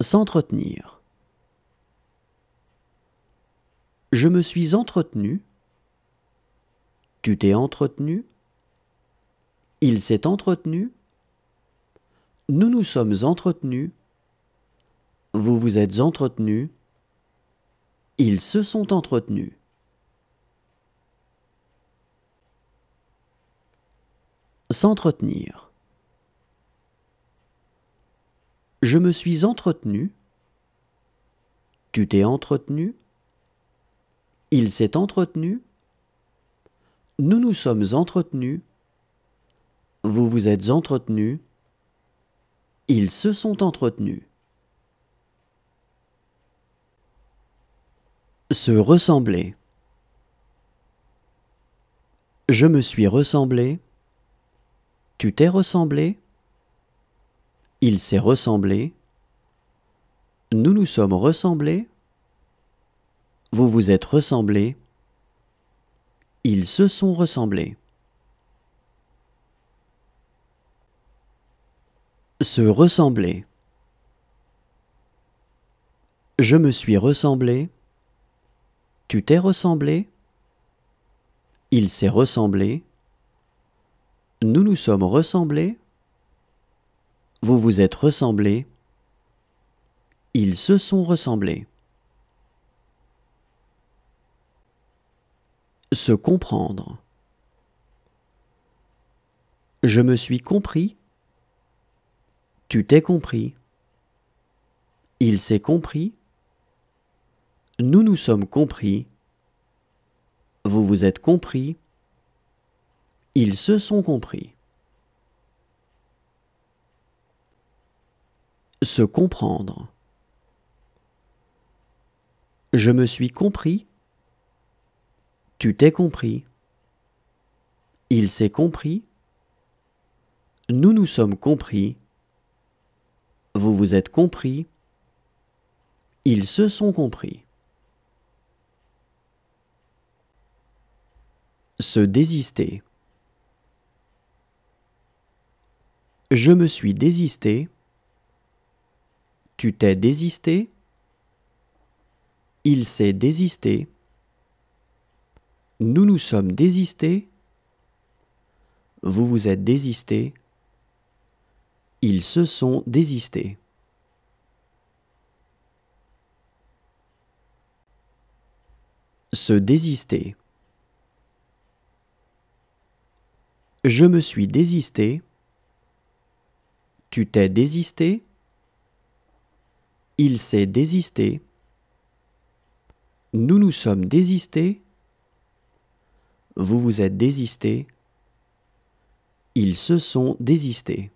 S'entretenir. Je me suis entretenu. Tu t'es entretenu. Il s'est entretenu. Nous nous sommes entretenus. Vous vous êtes entretenus. Ils se sont entretenus. S'entretenir. Je me suis entretenu. Tu t'es entretenu. Il s'est entretenu. Nous nous sommes entretenus. Vous vous êtes entretenus. Ils se sont entretenus. Se ressembler. Je me suis ressemblé. Tu t'es ressemblé. Il s'est ressemblé. Nous nous sommes ressemblés. Vous vous êtes ressemblés. Ils se sont ressemblés. Se ressembler. Je me suis ressemblé. Tu t'es ressemblé. Il s'est ressemblé. Nous nous sommes ressemblés. Vous vous êtes ressemblés. Ils se sont ressemblés. Se comprendre. Je me suis compris. Tu t'es compris. Il s'est compris. Nous nous sommes compris. Vous vous êtes compris. Ils se sont compris. Se comprendre. Je me suis compris. Tu t'es compris. Il s'est compris. Nous nous sommes compris. Vous vous êtes compris. Ils se sont compris. Se désister. Je me suis désisté. Tu t'es désisté. Il s'est désisté. Nous nous sommes désistés. Vous vous êtes désisté. Ils se sont désistés. Se désister. Je me suis désisté. Tu t'es désisté. Il s'est désisté. Nous nous sommes désistés. Vous vous êtes désisté. Ils se sont désistés.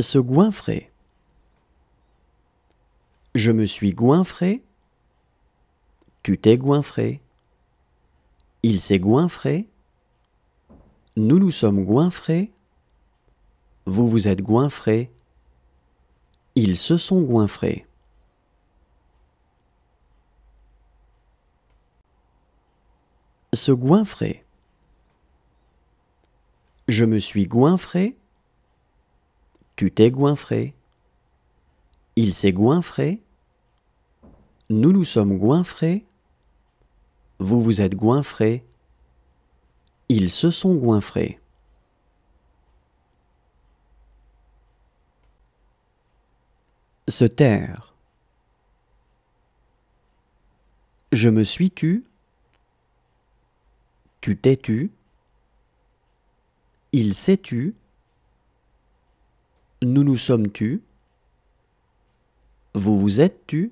Se goinfrer. Je me suis goinfré. Tu t'es goinfré. Il s'est goinfré. Nous nous sommes goinfrés. Vous vous êtes goinfrés. Ils se sont goinfrés. Se goinfrer. Je me suis goinfré. Tu t'es goinfré. Il s'est goinfré. Nous nous sommes goinfrés. Vous vous êtes goinfrés. Ils se sont goinfrés. Se taire. Je me suis tu. Tu t'es tu. Il s'est tu. Nous nous sommes tu. Vous vous êtes tu.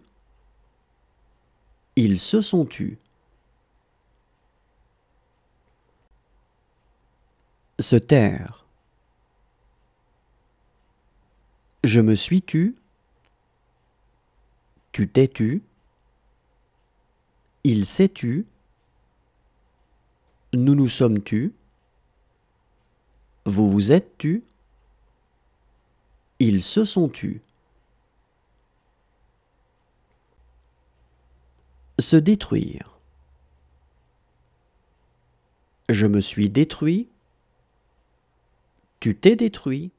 Ils se sont tus. Se taire. Je me suis tu. Tu t'es tu. Il s'est tu. Nous nous sommes tus. Vous vous êtes tu. Ils se sont tus. Se détruire. Je me suis détruit. Tu t'es détruit.